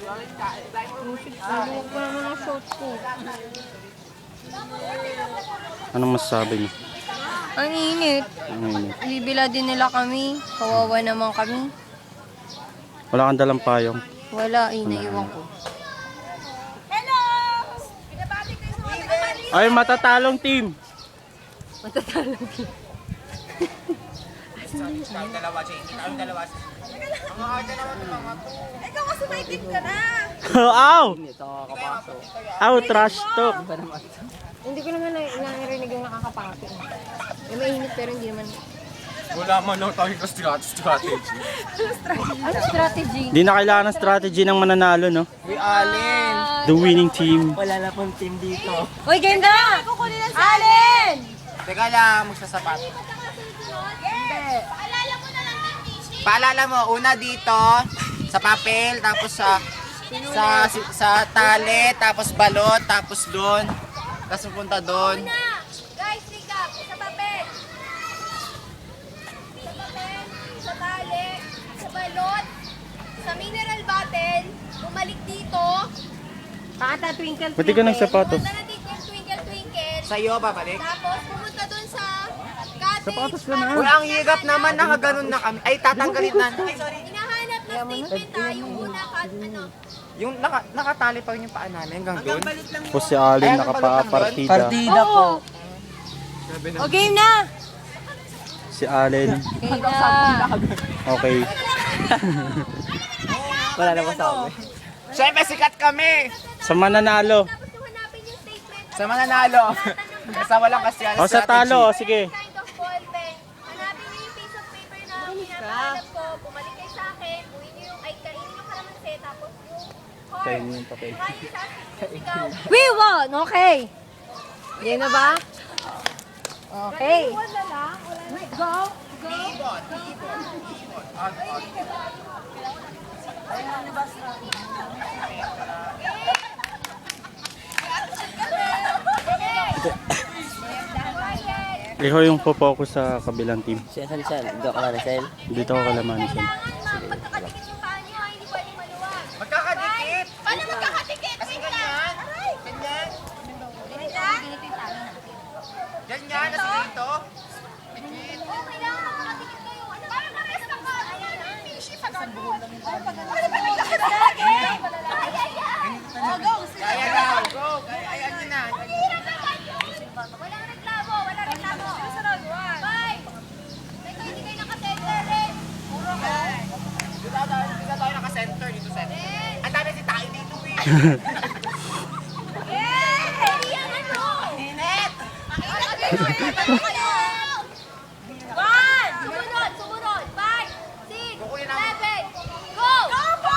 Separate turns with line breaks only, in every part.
Huwag ko naman ang short ko.
Anong masasabi niyo?
Ang init.
Ang init.
Bibila din nila kami. Kawawa naman kami.
Wala kang dalang payong.
Wala, naiwan ko.
Ay, matatalong team.
Matatalong team.
Kayong dalawa, Jenny. Kayong dalawa. Mga dalawa to mga to.
Ikaw kasi may tip ka na.
Ow! Ow, trash talk.
Hindi ko naman narinig yung nakakapakit. Yung mainit pero hindi naman.
Wala man lang tayong strategy.
Ano strategy?
Di na kailangan ng strategy ng mananalo, no?
Uy, Alin!
The winning team.
Wala na pong team dito.
Uy, ganda! Alin!
Teka lang, magsasapat. Paalala mo, una dito, sa papel, tapos sa tali, tapos balot, tapos doon, tapos pupunta doon.
Guys, recap. Sa papel. Sa papel, sa tali, sa balot, sa mineral bottle, bumalik dito.
Pakata twinkle
Pati ka ng sapatos.
Punta na dito yung twinkle twinkle.
Sa'yo, babalik.
Tapos pumunta dun sa cottage.
Sapatos ka na.
Uy, ang higap naman, nakaganon na kami. Ay, tatanggalin na.
Hinahanap na statement yung una ano.
Yung nakatali pa rin yung paa namin hanggang doon.
Po si Alin nakapapartida.
Partida po.
O, game na!
Si Alin.
Game na!
Okay.
Wala na masabi. Siyempre, sikat kami!
Sa mananalo.
Tapos yung hanapin yung statement.
Sa mananalo. Sa walang kasyan.
O sa talo, sige.
Kind of ball pen. Hanapin niyo yung piece of paper na pinapahanap ko. Bumalik kayo sa akin. Buhin niyo yung, kainin yung kalamansi. Tapos yung heart.
Kainin yung papel.
Kainin sa akin. Ikaw.
We won! Okay! Game na ba? Okay.
Wala lang.
Go!
Ikaw yung focus sa kabilang team.
Sel. Dito ka na, Sel.
Dito ako kalaman siya.
Magkakadikit yung paa niyo. Hindi pwedeng maluwag.
Magkakadikit!
Paano magkakadikit?
Kasi
Wait
ganyan.
lang. Aray.
Ganyan.
Ganyan?
Ganyan, nasa dito.
Oo, kailangan magkakadikit kayo. Ano? Parang karesta ka. Ayan, fishy pa gano'n. Ano ba naglakad sa akin? Oh, go.
Kaya na, go. Ayan nyo na.
Walang reklamo, walang reklamo. Susunod, one. Five. Ito, hindi kayo nakatender rin. Puro ko.
Dito tayo naka-center dito, Sel. Ang dami si tayo dito, eh.
Yay! Yan ano? Init! Ano kayo? One! Sumunod, sumunod. Five, six,
Kukunin namin.
seven, go! Go! Go!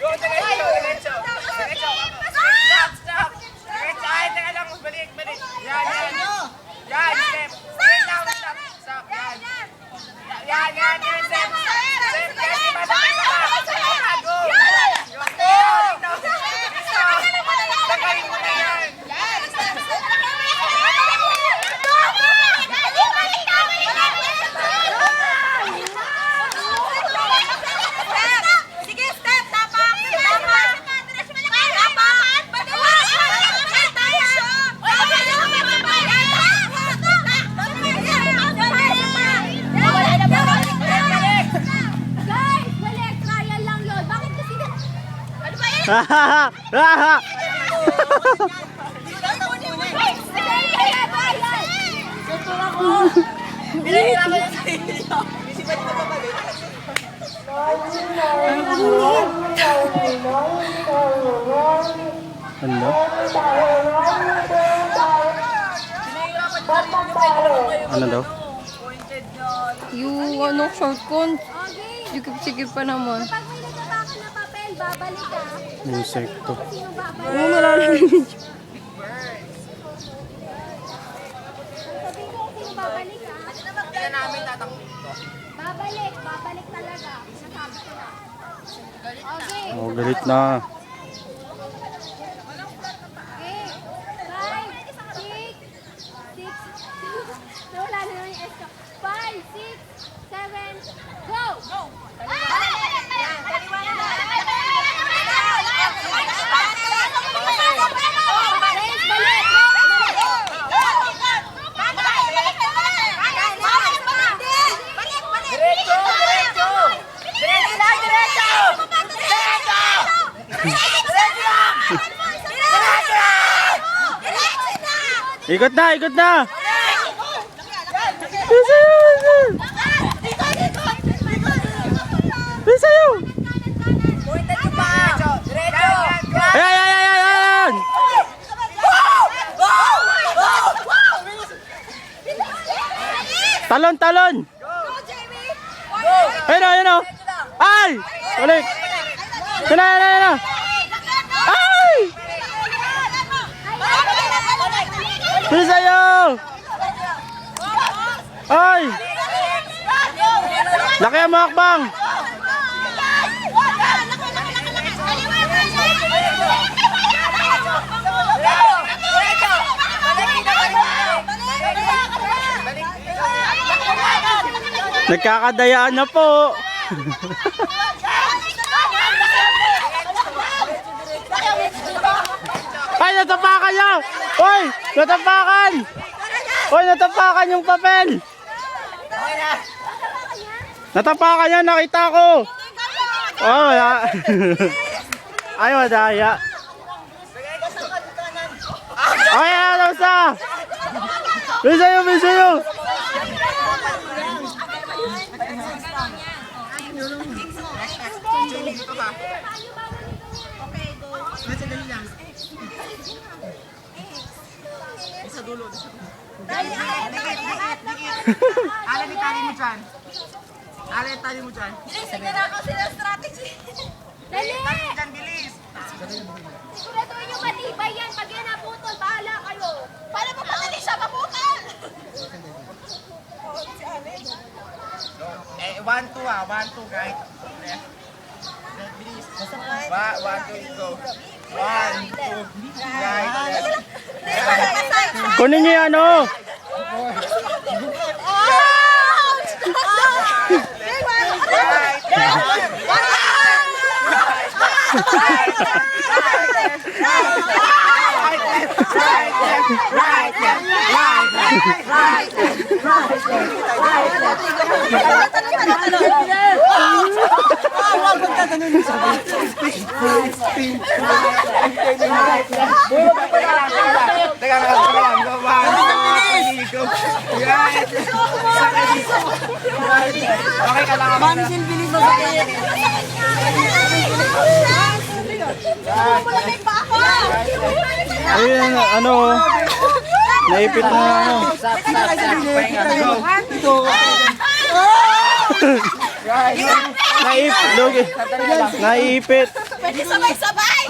Go, diretso, diretso. Diretso. Stop, stop. Diretso. Ay, teka lang, balik. Yan. Yan, step. Wait lang, stop. Stop, yan. Yan, step. Step, yes, iba sa ka. Go. Go. Tanggalin mo na yan.
Sige, step, tapak, tapak. Tapak, padulas. Guys, balik, trial lang yun. Bakit kasi ano ba yan?
Ano? Ano daw?
Yung ano, short con. Sikip-sikip pa naman.
Pag may nagtatakan na papel, babalik ka.
Insekto.
Sino babalik?
Oo, malalaman.
Sabihin ko kung sino babalik ka.
Hindi na namin tatakbo dito.
Babalik talaga. Nasabi ko na. Okay.
Oh, galit na.
Okay. 5,
Ikot na, ikot na! Bisayo! Ay, ay, ay, ay, ay, ay! Talon, talon! Ayun o, ayun o! Ay! Balik! Yan na, yan na, yan na! Ay! Bisayo! Ay! Laki ang makbang! Nagkakadayaan na po! Ay, natapakan niya! Hoy! Natapakan! Hoy, natapakan yung papel! Natapakan niya, nakita ko! Oh, wala. Ay, madaya. Ay, ano sa? Bisayo, bisayo!
Alin yung tali mo dyan? Alin yung tali mo dyan?
Sinarakaw sila strategy. Dali!
Dyan, bilis!
Siguraduhin yung matibay yan. Pag yan naputol, bahala kayo. Para mapatali siya, maputol!
Eh, 1-2 ah. 1-2 guys. Bilis. 1-2, go. 1-2. Guys.
Kunin niyo yan, oh!
Teka lang. Go, 1-2, go. Guys. Okay ka lang.
Mamisil, bilis mo sa kanya. Malamig pa ako!
Ayun, ano, naipit na, ano. Naipit.
Pwede sabay-sabay!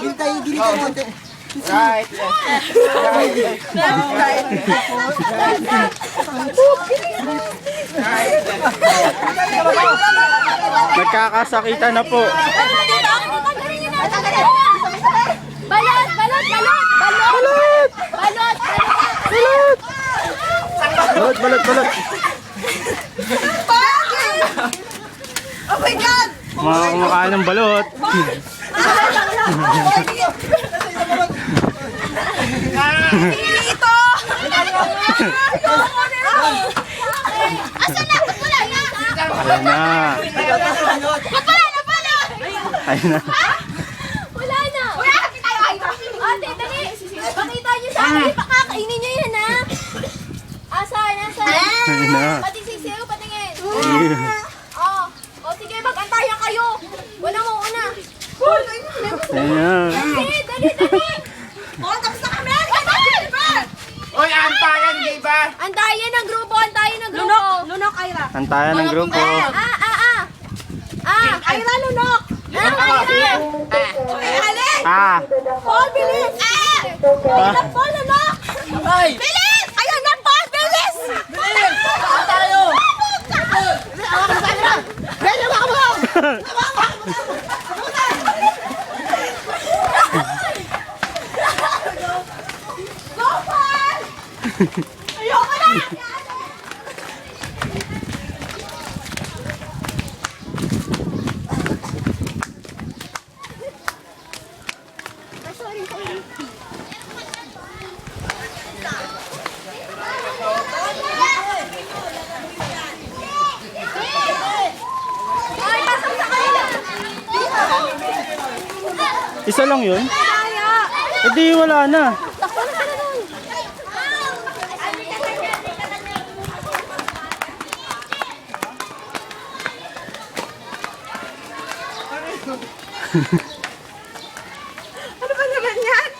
Right.
Nagkakasakitan na po.
Balot! Balot! Balot! Balot! Balot!
Balot, balot, balot.
Oh my God!
Mga kumakain ng balot.
Ito! Asan na? Ba't wala yan?
Ayun na.
Ba't wala na pala?
Ayun na.
Wala na! Wala! Ate, dali! Pakita niyo sa akin! Pakakainin niyo yan, ha? Asan? Asan?
Ayun na.
Pati sisiyo, patingin!
Ayun.
Oh, oh, sige, mag-antayan kayo! Wala mo una!
Ayun na.
Dali, dali, dali! Oh, tapos na kami!
Oy, antayan, di ba?
Antayan ng grupo! Antayan ng grupo! Lunok, Ira!
Antayan ng grupo.
Ira, lunok! Ira! Alex! Paul, bilis! Ayan, Paul, lunok! Bilis! Ayan na, Paul, bilis! Bilis! Saan tayo? Bilis, baka mo! Go, Paul! Ayoko na! Ay, pasok sa kanila!
Isa lang yun?
Kaya!
Eh di wala na.
Takbo na sila doon!
Ano ba naman yan?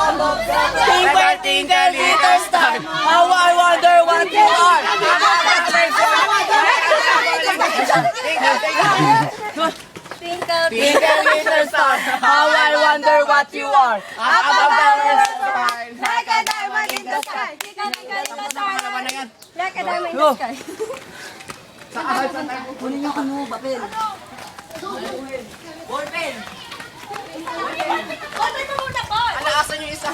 Twinkle, twinkle, little star, how I wonder what you are.
Twinkle,
Twinkle, little star, how I wonder what you are. Up above the sky.
like a diamond in the sky. Twinkle, twinkle, little star, like a diamond in the sky.
Kunin yung ano, papel.
Order mo muna, Paul.
Alaasan yung isa.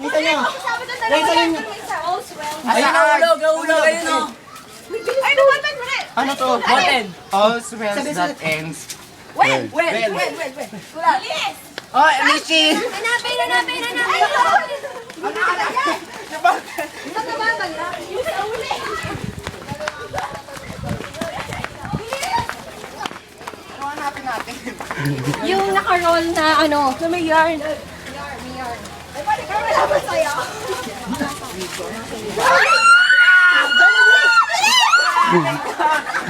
Kita nyo.
Sabi doon dalawa yan, pero may isa. Oh, swell.
Ayun,
Nahulog, ayun o.
Ay, nawalan mo rin.
Ano to? All smells that ends.
Well.
Bilis!
Oh, Michi!
Hanapin! Ay, Ano ka na yan? Saan ka ba banda? Yung sa uli.
Ano hanapin natin?
Yung naka-roll na ano, na may yarn.
Ay, pwede ka malaman sa'yo.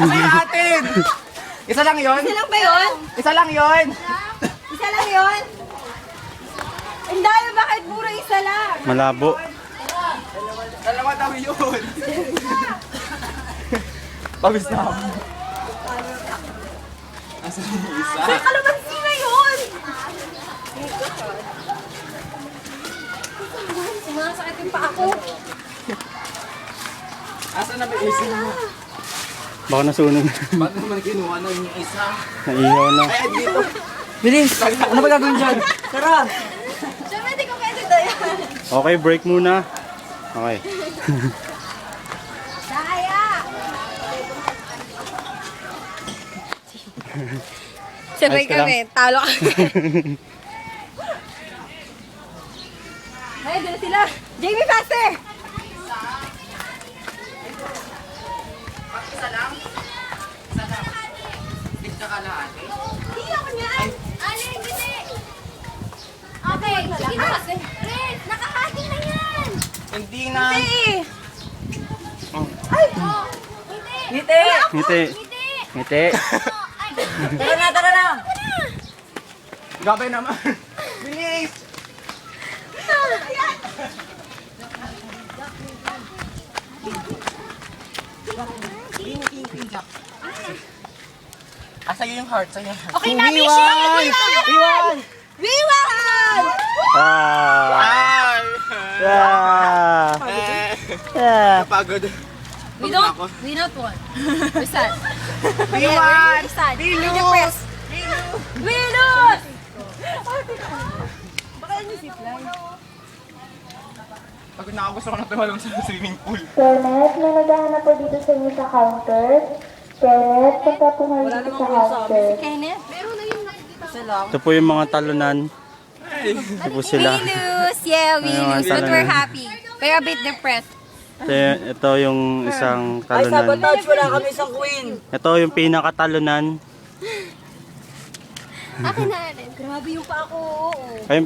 Ay, atin! Isa lang yon?
Isa lang ba yun?
Isa lang yon?
Isa lang yun? Ang dami, bakit puro isa lang?
Malabo.
Dalawa daw yun. Pabis na ako. Asan yung isa?
Kalamansi na yun! Sumasakit yung pa ako.
Asan na ba yung isa?
Baka nasunog.
Ba't naman kinuha na yung isa?
Naihaw na.
Ay, dito.
Bilis! Ano ba gagawin dyan? Tara!
Siyempre, hindi ko pwede to yan.
Okay, break muna. Okay.
Daya!
Sabay
Ayos ka lang.
kami, talo ka. Ay, doon sila. Jamie, faster!
Isa lang? Isa lang. Dito ka na ate.
Hindi ako niyan. Alin, hindi. Okay, sige na kasi. Red, nakahati na yan.
Hindi na.
Ay! Oh, hindi.
Ngiti!
Ngiti.
Hindi.
Ngiti.
Oh, ay,
Tara na, tara na!
Gabay naman. Bilis! Sa'yo yung heart, sa'yo yung heart.
Okay na, Mishi!
Iwan!
Viwan!
Ah!
Ay!
Yeah! Yeah!
Napagod.
We don't want. We're sad.
Iwan!
We're sad.
Bilu!
We're depressed. We lose!
Pagod na ako, gusto ko na tumalong sa swimming pool.
Kenneth, may naghahanap po dito sa inyo sa counter. Kenneth, punta po kayo dito sa counter.
Kenneth?
Ito po yung mga talunan. Ito po sila.
We lose! Yeah, we
Ayun,
lose. But
talaga.
we're happy. We're a bit depressed.
Ito yung isang
Ay,
talunan.
sabotage! Wala kami isang queen!
Ito yung pinakatalunan.
Akin na rin. Grabe yung pa ako. Oo.
Ayun,